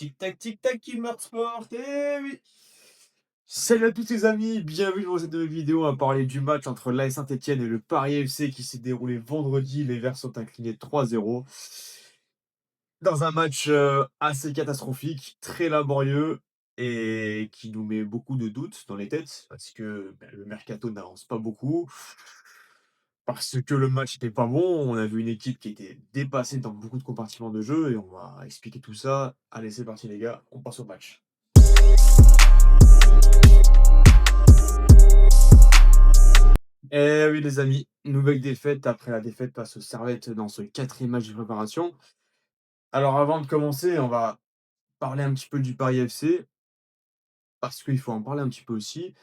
Tic tac, Kmart Sport, eh oui! Salut à tous les amis, bienvenue dans cette nouvelle vidéo. On va parler du match entre l'AS Saint-Etienne et le Paris FC qui s'est déroulé vendredi. Les Verts sont inclinés 3-0 dans un match assez catastrophique, très laborieux et qui nous met beaucoup de doutes dans les têtes parce que le mercato n'avance pas beaucoup. Parce que le match n'était pas bon, on a vu une équipe qui était dépassée dans beaucoup de compartiments de jeu et on va expliquer tout ça. Allez, c'est parti les gars, on passe au match. Eh oui les amis, nouvelle défaite après la défaite face aux Servette dans ce quatrième match de préparation. Alors avant de commencer, on va parler un petit peu du Paris FC, parce qu'il faut en parler un petit peu aussi.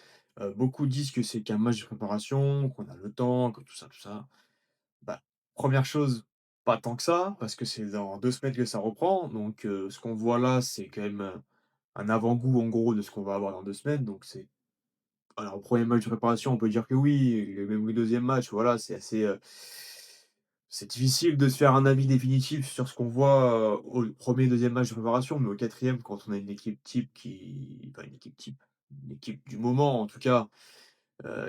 Beaucoup disent que c'est qu'un match de préparation, qu'on a le temps, que tout ça, tout ça. Bah, 1 chose, pas tant que ça, parce que c'est dans 2 semaines que ça reprend. Donc, ce qu'on voit là, c'est quand même, un avant-goût, en gros, de ce qu'on va avoir dans 2 semaines. Donc c'est alors au 1er match de préparation, on peut dire que oui, et même le 2e match, voilà, c'est assez, c'est difficile de se faire un avis définitif sur ce qu'on voit, au 1er, 2e match de préparation. Mais au 4e, quand on a une équipe type qui enfin une équipe type, une équipe du moment en tout cas,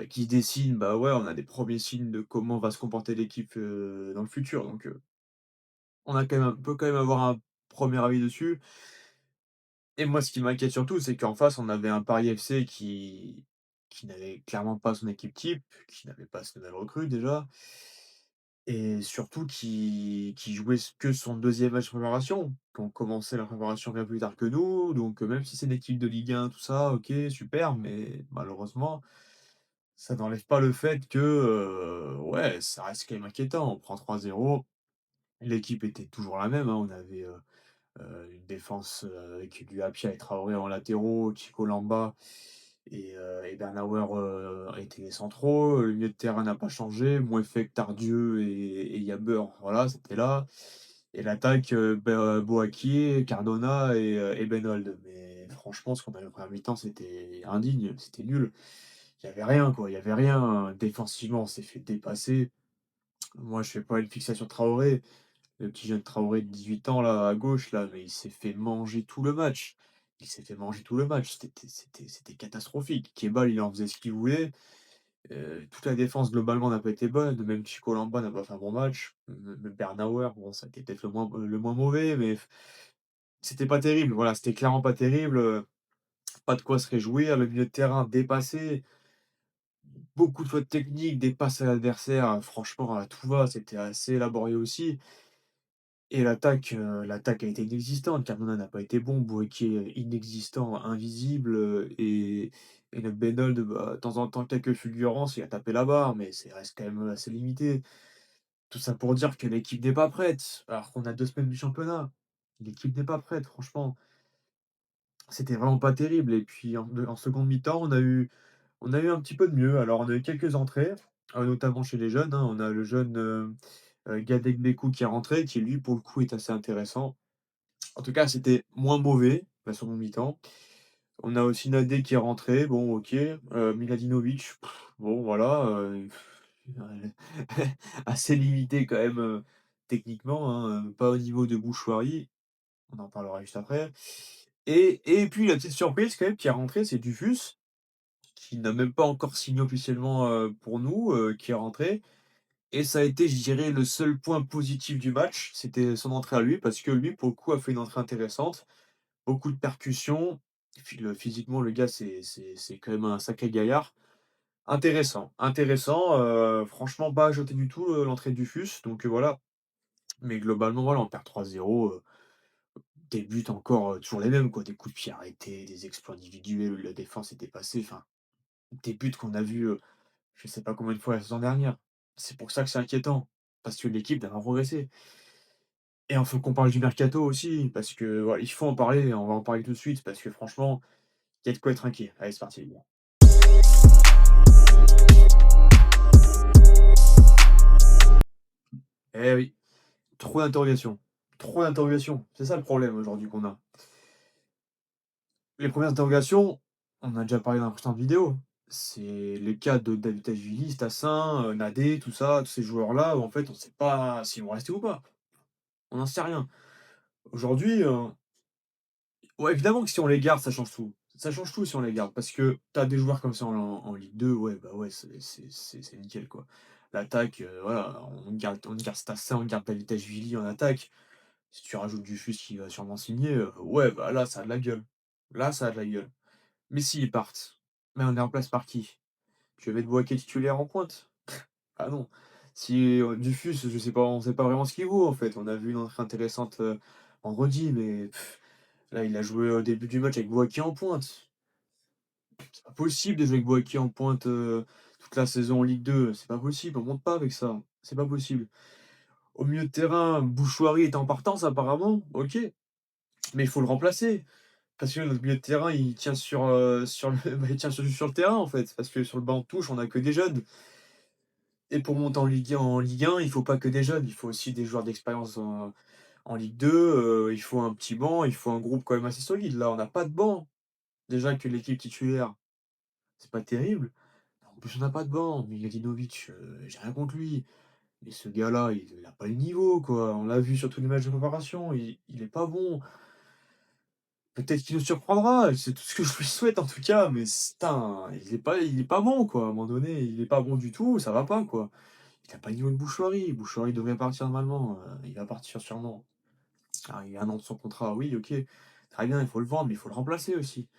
qui se dessine, bah, ouais, on a des premiers signes de comment va se comporter l'équipe, dans le futur. Donc, on peut quand même avoir un premier avis dessus. Et moi, ce qui m'inquiète surtout, c'est qu'en face, on avait un Paris FC qui n'avait clairement pas son équipe type, qui n'avait pas ses nouvelles recrues déjà, et surtout qui jouait que son 2e match de préparation, qui ont commencé la préparation bien plus tard que nous. Donc, même si c'est une équipe de Ligue 1, tout ça, OK, super, mais malheureusement, ça n'enlève pas le fait que, ouais, ça reste quand même inquiétant. On prend 3-0, l'équipe était toujours la même, hein. On avait, une défense, avec du Apia et Traoré en latéraux, Chico Lamba et Bernauer, étaient les centraux. Le milieu de terrain n'a pas changé, Mouefek, Tardieu et Yabur, voilà, c'était là. Et l'attaque, Boakye, Cardona et Benhold. Mais franchement, ce qu'on a vu en 1 mi-temps, c'était indigne, c'était nul. Il y avait rien, quoi, il y avait rien. Défensivement, on s'est fait dépasser. Moi, je fais pas une fixation Traoré. Le petit jeune Traoré de 18 ans là, à gauche là, mais il s'est fait manger tout le match. Il s'est fait manger tout le match, c'était catastrophique. Kebbal, il en faisait ce qu'il voulait, toute la défense globalement n'a pas été bonne, même Chico Lamba n'a pas fait un bon match. Même Bernauer, bon ça a été peut-être le moins mauvais, mais c'était pas terrible, voilà, c'était clairement pas terrible, pas de quoi se réjouir. Le milieu de terrain dépassé, beaucoup de fautes techniques, des passes à l'adversaire, franchement à tout va, c'était assez laborieux aussi. Et l'attaque a été inexistante. Cardona n'a pas été bon, Boéquié inexistant, invisible, et notre Benold, bah, de temps en temps quelques fulgurances, il a tapé la barre, mais c'est reste quand même assez limité. Tout ça pour dire que l'équipe n'est pas prête, alors qu'on a 2 semaines du championnat. L'équipe n'est pas prête, franchement, c'était vraiment pas terrible. Et puis en seconde mi-temps, on a eu un petit peu de mieux. Alors on a eu quelques entrées, notamment chez les jeunes, hein. On a le jeune, Gadeg Bekou qui est rentré, qui lui, pour le coup, est assez intéressant. En tout cas, c'était moins mauvais, la seconde mi-temps. On a aussi Nadé qui est rentré, bon OK, Miladinovic, bon voilà, assez limité quand même, techniquement, hein, pas au niveau de Bouchoirie, on en parlera juste après. Et puis la petite surprise quand même qui est rentrée, c'est Dufus, qui n'a même pas encore signé officiellement, pour nous, qui est rentré. Et ça a été, je dirais, le seul point positif du match, c'était son entrée à lui, parce que lui, pour le coup, a fait une entrée intéressante. Beaucoup de percussions, et puis physiquement, le gars, c'est quand même un sacré gaillard. Intéressant, intéressant, franchement pas à jeter du tout, l'entrée du FUS, donc voilà. Mais globalement, voilà, on perd 3-0, des buts encore, toujours les mêmes, quoi, des coups de pied arrêtés, des exploits individuels, la défense est dépassée, enfin, des buts qu'on a vus, je sais pas combien de fois la saison dernière. C'est pour ça que c'est inquiétant, parce que l'équipe n'a pas progressé. Et il faut qu'on parle du mercato aussi, parce que voilà, il faut en parler, on va en parler tout de suite, parce que franchement, il y a de quoi être inquiet. Allez, c'est parti les gars. Eh oui, trop d'interrogations. Trop d'interrogations. C'est ça le problème aujourd'hui qu'on a. Les premières interrogations, on a déjà parlé dans la précédente vidéo. C'est le cas de David Tachvili, Stassin, Nadé, tout ça, tous ces joueurs-là, où en fait on ne sait pas s'ils vont rester ou pas. On n'en sait rien. Aujourd'hui, Ouais, évidemment que si on les garde, ça change tout. Ça change tout si on les garde parce que tu as des joueurs comme ça en Ligue 2, ouais, bah, ouais, c'est nickel, quoi. L'attaque, voilà, on garde Stassin, on garde Davitashvili en attaque. Si tu rajoutes Dufus qui va sûrement signer, ouais, bah, là, ça a de la gueule. Là, ça a de la gueule. Mais s'ils partent, mais on est en place par qui? Tu veux mettre Boaké titulaire en pointe? Ah non. Si, Dufus, je sais pas, on sait pas vraiment ce qu'il vaut, en fait. On a vu une entrée intéressante, vendredi, mais là, il a joué au début du match avec Boaké en pointe. C'est pas possible de jouer avec Boaké en pointe, toute la saison en Ligue 2. C'est pas possible, on monte pas avec ça. C'est pas possible. Au milieu de terrain, Bouchoirie est en partance apparemment, OK, mais il faut le remplacer. Parce que notre milieu de terrain, il tient sur le bah, il tient sur le terrain, en fait. Parce que sur le banc de touche, on a que des jeunes et pour monter en Ligue 1, il faut pas que des jeunes, il faut aussi des joueurs d'expérience en Ligue 2, il faut un petit banc, il faut un groupe quand même assez solide. Là, on n'a pas de banc. Déjà que l'équipe titulaire, c'est pas terrible. En plus, on n'a pas de banc. Miladinovic, j'ai rien contre lui, mais ce gars-là, il a pas le niveau, quoi. On l'a vu sur tous les matchs de préparation, il est pas bon. Peut-être qu'il nous surprendra, c'est tout ce que je lui souhaite en tout cas, mais il est pas bon, quoi. À un moment donné, il est pas bon du tout, ça va pas, quoi. Il a pas le niveau de Bouchoirie. Bouchoirie devrait partir normalement, il va partir sûrement. Ah, il a 1 an de son contrat, oui, OK. Très bien, il faut le vendre, mais il faut le remplacer aussi.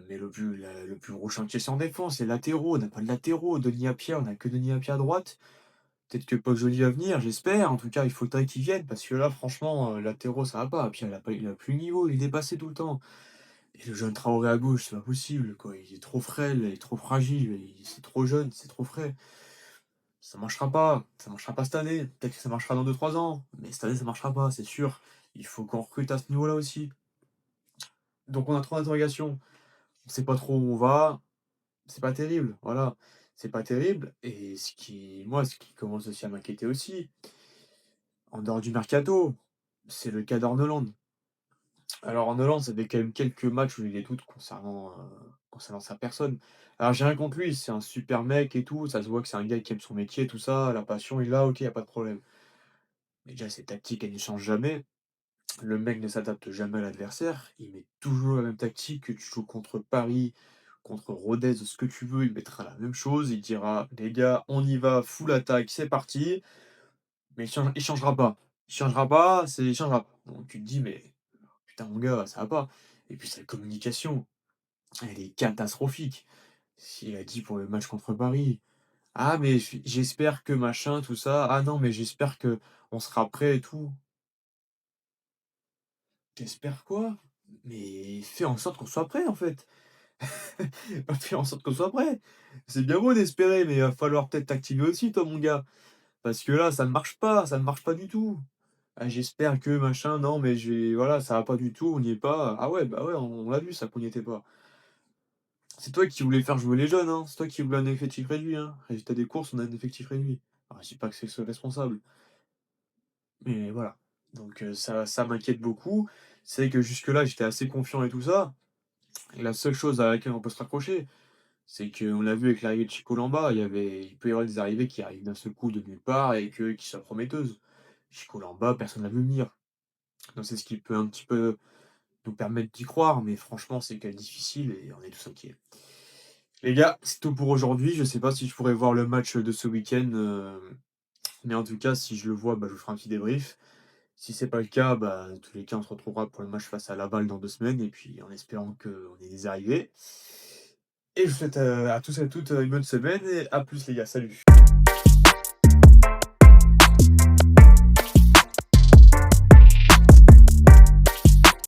Mais le plus gros chantier, c'est en défense, c'est latéraux. On n'a pas de latéraux. Denis Appiah, on n'a que Denis Appiah à droite. Peut-être que Paul Joly va venir, j'espère. En tout cas, il faudrait qu'il vienne parce que là, franchement, latéraux, ça va pas. Appiah, il a plus le niveau, il est dépassé tout le temps. Et le jeune Traoré à gauche, c'est pas possible, quoi. Il est trop frêle, il est trop fragile, c'est trop jeune, c'est trop frais. Ça marchera pas cette année. Peut-être que ça marchera dans 2 3 ans, mais cette année, ça marchera pas, c'est sûr. Il faut qu'on recrute à ce niveau-là aussi. Donc on a trop d'interrogations. On sait pas trop où on va. C'est pas terrible, voilà. C'est pas terrible et ce qui commence aussi à m'inquiéter aussi, en dehors du mercato, c'est le cas d'Arnold. Alors Arnold, ça fait quand même quelques matchs où j'ai des doutes concernant sa personne. Alors j'ai rien contre lui, c'est un super mec et tout, ça se voit que c'est un gars qui aime son métier, tout ça, la passion il a, OK, y a pas de problème. Mais déjà ses tactiques, elles ne changent jamais. Le mec ne s'adapte jamais à l'adversaire, il met toujours la même tactique, que tu joues contre Paris, contre Rodez, ce que tu veux, il mettra la même chose, il dira: «Les gars, on y va, full attaque, c'est parti», mais il changera pas. Il changera pas. Donc tu te dis: «Mais putain mon gars, ça va pas» et puis sa communication, elle est catastrophique. Il a dit pour le match contre Paris: «Ah mais j'espère que machin, tout ça. Ah non, mais j'espère que on sera prêt et tout». Tu quoi? Mais fais en sorte qu'on soit prêt en fait. Fais en sorte qu'on soit prêt. C'est bien beau d'espérer, mais il va falloir peut-être t'activer aussi toi mon gars. Parce que là, ça ne marche pas du tout. «Ah j'espère que machin, non mais voilà, ça va pas du tout, on n'y est pas». Ah ouais, bah ouais, on l'a vu ça qu'on n'y était pas. C'est toi qui voulais faire jouer les jeunes, hein, c'est toi qui voulais un effectif réduit, hein. Résultat des courses, on a un effectif réduit. Alors je dis pas que c'est le seul responsable, mais voilà. Donc ça m'inquiète beaucoup. C'est vrai que jusque-là, j'étais assez confiant et tout ça, et la seule chose à laquelle on peut se raccrocher, c'est qu'on l'a vu avec l'arrivée de Chico Lamba, il peut y avoir des arrivées qui arrivent d'un seul coup de nulle part et qui soient prometteuses. Chico Lamba, personne ne l'a vu venir. Donc c'est ce qui peut un petit peu nous permettre d'y croire, mais franchement, c'est quand même difficile et on est tous inquiets. Les gars, c'est tout pour aujourd'hui. Je sais pas si je pourrais voir le match de ce week-end, mais en tout cas, si je le vois, bah, je vous ferai un petit débrief. Si c'est pas le cas, bah, dans tous les cas, on se retrouvera pour le match face à Laval dans 2 semaines et puis en espérant qu'on ait des arrivées. Et je vous souhaite, à tous et à toutes, une bonne semaine et à plus les gars. Salut.